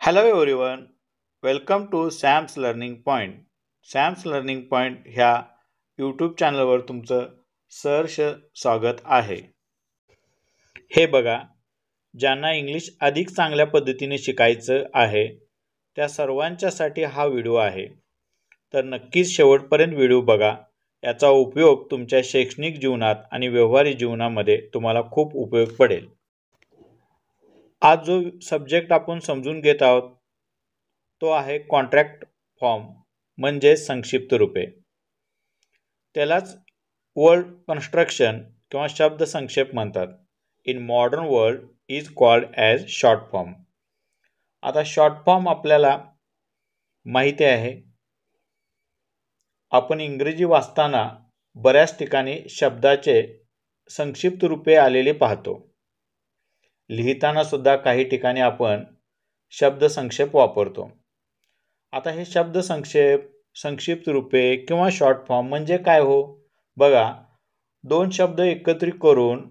Hello everyone, welcome to Sam's Learning Point. Sam's Learning Point ह्या YouTube चॅनलवर तुमचं सहर्ष स्वागत आहे. हे बघा, ज्यांना इंग्लिश अधिक चांगल्या पद्धतीने शिकायचं आहे त्या सर्वांच्यासाठी हा व्हिडिओ आहे. तर नक्कीच शेवटपर्यंत व्हिडिओ बघा. याचा उपयोग तुमच्या शैक्षणिक जीवनात आणि व्यवहारिक जीवनामध्ये तुम्हाला खूप उपयोग पडेल. आज जो सब्जेक्ट आपण समजून घेत आहोत तो आहे कॉन्ट्रॅक्ट फॉर्म म्हणजे संक्षिप्त रूपे. त्यालाच वर्ड कन्स्ट्रक्शन किंवा शब्द संक्षेप म्हणतात. In modern world is called as short form. आता शॉर्ट फॉर्म आपल्याला माहिती आहे. आपण इंग्रजी वाचताना बऱ्याच ठिकाणी शब्दाचे संक्षिप्त रूपे आलेले पाहतो. लिहिताना सुद्धा काही ठिकाणी आपण शब्द संक्षेप वापरतो. आता हे शब्द संक्षिप्त रूपे किंवा शॉर्ट फॉर्म म्हणजे काय हो? बघा, दोन शब्द एकत्रित करून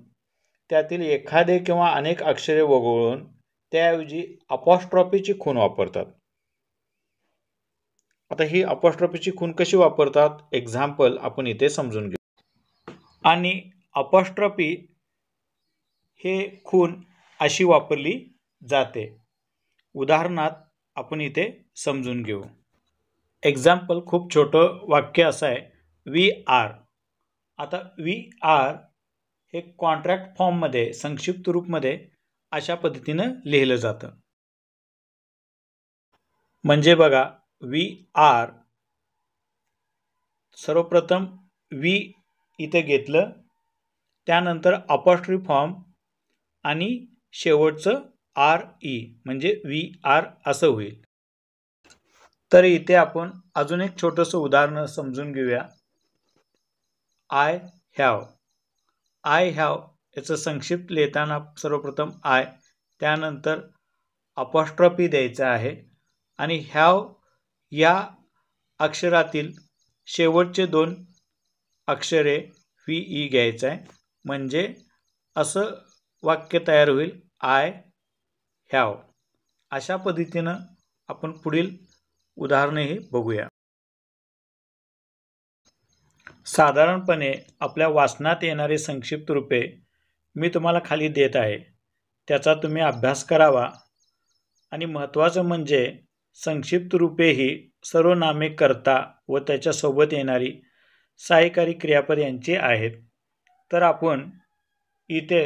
त्यातील एखादे किंवा अनेक अक्षरे वगळून त्याऐवजी अपॉस्ट्रॉफीची खूण वापरतात. आता ही अपॉस्ट्रॉफीची खूण कशी वापरतात? एक्झाम्पल आपण इथे समजून घेऊ. आणि अपॉस्ट्रॉफी हे खूण अशी वापरली जाते. उदाहरणार्थ आपण इथे समजून घेऊ. एक्झाम्पल खूप छोटं वाक्य असं आहे, वी आर. आता वी आर हे कॉन्ट्रॅक्ट फॉर्ममध्ये संक्षिप्त रूपमध्ये अशा पद्धतीनं लिहिलं जातं. म्हणजे बघा, वी आर, सर्वप्रथम वी इथे घेतलं, त्यानंतर अपॉस्ट्रॉफी फॉर्म आणि शेवटचं आर ई म्हणजे वी आर असं होईल. तर इथे आपण अजून एक छोटंसं उदाहरण समजून घेऊया. I have. आय हॅव याचं संक्षिप्त लिहिताना सर्वप्रथम आय, त्यानंतर अपॉस्ट्रॉफी द्यायचं आहे आणि हॅव या अक्षरातील शेवटचे दोन अक्षरे व्ही ई घ्यायचं आहे. म्हणजे असं वाक्य तयार होईल, आय हॅव. अशा पद्धतीनं आपण पुढील उदाहरणेही बघूया. साधारणपणे आपल्या वाचनात येणारे संक्षिप्त रूपे मी तुम्हाला खाली देत आहे. त्याचा तुम्ही अभ्यास करावा. आणि महत्त्वाचं म्हणजे संक्षिप्त रूपे ही सर्वनामे कर्ता व त्याच्यासोबत येणारी सहाय्यकारी क्रियापद यांची आहेत. तर आपण इथे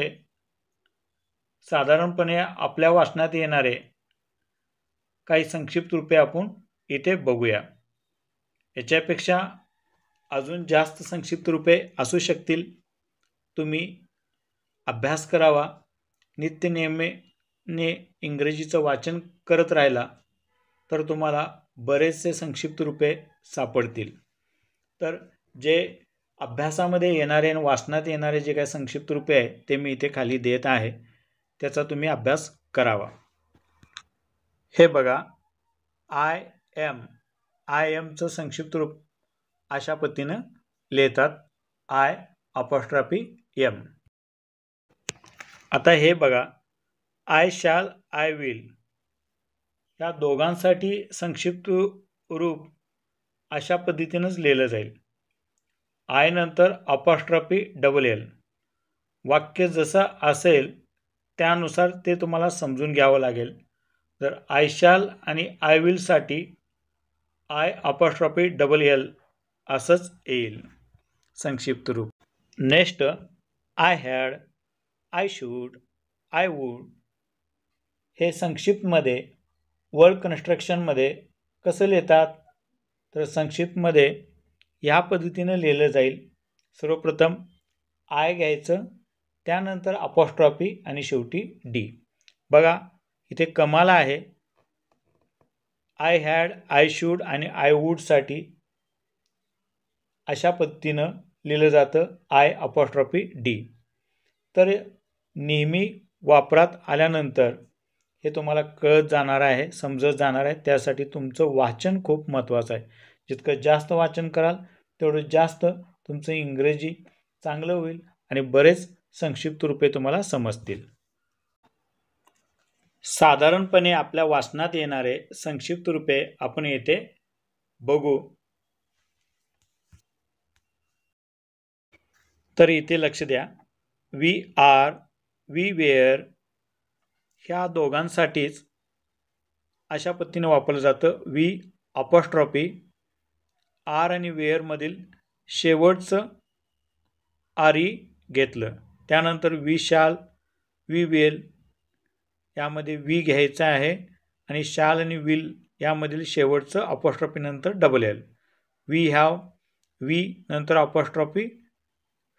साधारणपणे आपल्या वाचनात येणारे काही संक्षिप्त रूपे आपण इथे बघूया. याच्यापेक्षा अजून जास्त संक्षिप्त रूपे असू शकतील. तुम्ही अभ्यास करावा. नित्यनेमाने इंग्रजीचं वाचन करत राहिला तर तुम्हाला बरेचसे संक्षिप्त रूपे सापडतील. तर जे अभ्यासामध्ये येणारे आणि वाचनात येणारे जे काही संक्षिप्त रूपे आहेत ते मी इथे खाली देत आहे. त्याचा तुम्ही अभ्यास करावा. हे बघा, आय एम. आय एमचं संक्षिप्त रूप अशा पद्धतीनं लिहितात, आय अपॉस्ट्रॉफी एम. आता हे बघा, आय शॅल, आय विल या दोघांसाठी संक्षिप्त रूप अशा पद्धतीनंच लिहिलं जाईल. आय नंतर अपॉस्ट्रॉफी डबल एल. वाक्य जसं असेल त्यानुसार ते तुम्हाला समजून घ्यावं लागेल. जर आय शॅल आणि आय विलसाठी आय अपॉस्ट्रॉफी डबल एल असंच येईल संक्षिप्त रूप. Next, I had, I should, I would हे संक्षिप्तमध्ये वर्ड कन्स्ट्रक्शनमध्ये कसं लिहितात? तर संक्षिप्तमध्ये ह्या पद्धतीनं लिहिलं जाईल. सर्वप्रथम आय घ्यायचं, त्यानंतर अपॉस्ट्रॉफी आणि शेवटी डी. बघा, इथे कमाल आहे. आय हॅड, आय शूड आणि आय वूडसाठी अशा पद्धतीनं लिहिलं जातं, आय अपॉस्ट्रॉफी डी. तर नेहमी वापरात आल्यानंतर हे तुम्हाला कळत जाणार आहे, समजत जाणार आहे. त्यासाठी तुमचं वाचन खूप महत्त्वाचं आहे. जितकं जास्त वाचन कराल तेवढं जास्त तुमचं इंग्रजी चांगलं होईल आणि बरेच संक्षिप्त रूपे तुम्हाला समजतील. साधारणपणे आपल्या वाचनात येणारे संक्षिप्त रूपे आपण येथे बघू. तर इथे लक्ष द्या. वी आर, वी वेअर ह्या दोघांसाठीच अशा पद्धतीने वापरलं जातं. वी अपॉस्ट्रॉफी आर आणि वेअर मधील शेवटचं आरी घेतलं. त्यानंतर वी शाल, वी विल यामध्ये वी घ्यायचं आहे आणि शाल आणि विल यामधील शेवटचं अपॉस्ट्रॉफी नंतर double L. We have, we नंतर apostrophe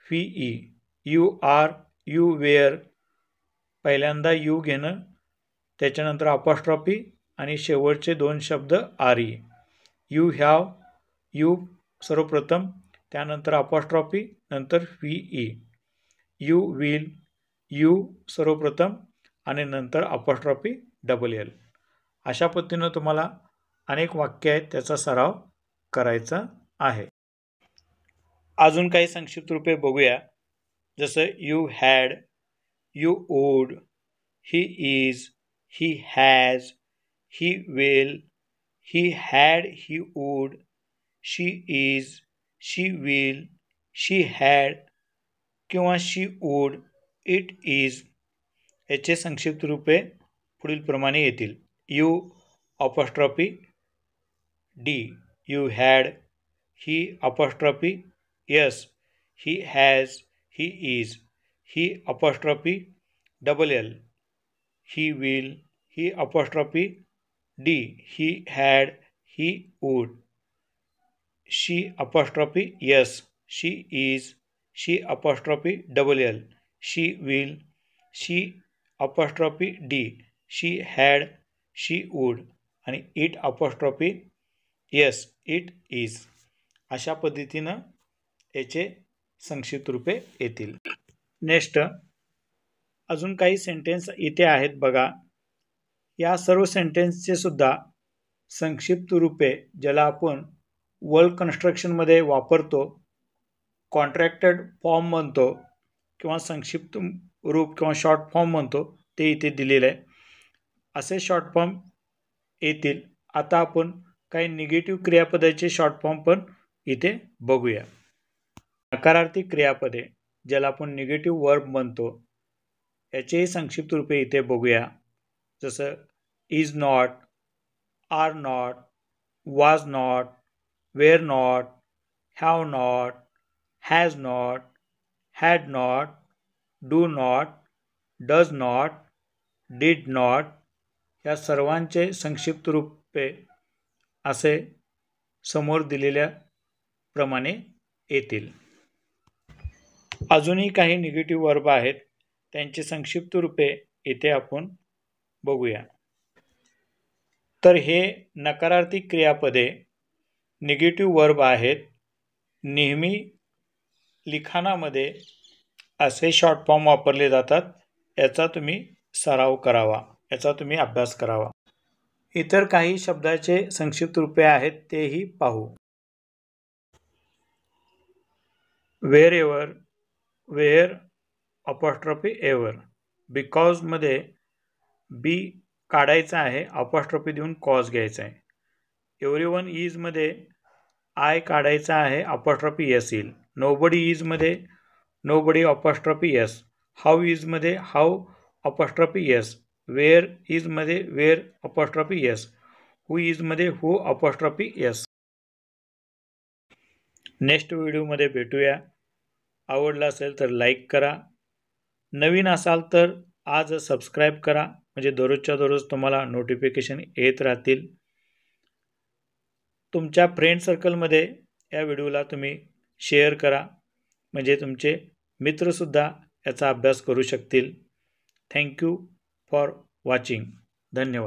V E. You are, you were पहिल्यांदा यू घेणं, त्याच्यानंतर अपॉस्ट्रॉफी आणि शेवटचे दोन शब्द R E. You have, you सर्वप्रथम, त्यानंतर अपॉस्ट्रॉफी नंतर V E. You will, you सर्वप्रथम आणि नंतर अपॉस्ट्रॉफी डबल एल. अशा पद्धतीनं तुम्हाला अनेक वाक्य आहेत, त्याचा सराव करायचा आहे. अजून काही संक्षिप्त रूपे बघूया. जसं you had, you would, he is, he has, he will, he had, he would, she is, she will, she had किंवा शी वूड, इट इज याचे संक्षिप्त रूपे पुढील प्रमाणे येतील. You apostrophe D, you had, he apostrophe S, he has, he is, he apostrophe double L, he will, he apostrophe D, he had, he would, she apostrophe S, she is, she apostrophe double L, she will, she apostrophe D, she had, she would आणि it apostrophe S, it is अशा पद्धतीनं याचे संक्षिप्त रूपे येतील. Next अजून काही sentence इथे आहेत बघा. या सर्व सेंटेन्सचे सुद्धा संक्षिप्त रूपे ज्याला आपण वर्ड कन्स्ट्रक्शनमध्ये वापरतो, कॉन्ट्रॅक्टेड फॉर्म म्हणतो किंवा संक्षिप्त रूप किंवा शॉर्ट फॉर्म म्हणतो, ते इथे दिलेलं आहे. असे शॉर्ट फॉर्म येतील. आता आपण काही निगेटिव्ह क्रियापदाचे शॉर्ट फॉर्म पण इथे बघूया. नकारार्थी क्रियापदे ज्याला आपण निगेटिव्ह वर्ब म्हणतो, याचेही संक्षिप्त रूपे इथे बघूया. जसं is not, are not, was not, were not, have not, has not, had not, do not, does not, did not या सर्वांचे संक्षिप्त रूपे असे समोर दिलेल्या प्रमाणे येतील. अजूनही काही निगेटिव्ह वर्ब आहेत, त्यांचे संक्षिप्त रूपे इथे आपण बघूया. तर हे नकारार्थी क्रियापदे निगेटिव्ह वर्ब आहेत. नेहमी लिखाणामध्ये असे शॉर्ट फॉर्म वापरले जातात. याचा तुम्ही सराव करावा, याचा तुम्ही अभ्यास करावा. इतर काही शब्दाचे संक्षिप्त रूपे आहेत, तेही पाहू. Where ever, where apostrophe ever. Because मध्ये बी काढायचा आहे, अपॉस्ट्रॉफी देऊन कॉज घ्यायचा आहे. एव्हरीवन इज मध्ये आय काढायचा आहे, अपॉस्ट्रॉफी एस येईल. नोबडी इज मध्ये nobody apostrophe S. How is मध्ये how apostrophe S. Where is मध्ये where apostrophe S. Who is मध्ये हू अपॉस्ट्रॉफी एस. नेक्स्ट व्हिडिओमध्ये भेटूया. आवडला असेल तर लाईक करा. नवीन असाल तर आज सबस्क्राईब करा, म्हणजे दररोजच्या दररोज तुम्हाला नोटिफिकेशन येत राहतील. तुमच्या फ्रेंड सर्कलमध्ये या व्हिडिओला तुम्ही शेअर करा, म्हणजे तुमचे मित्रसुद्धा याचा अभ्यास करू शकतील. Thank you for watching. धन्यवाद.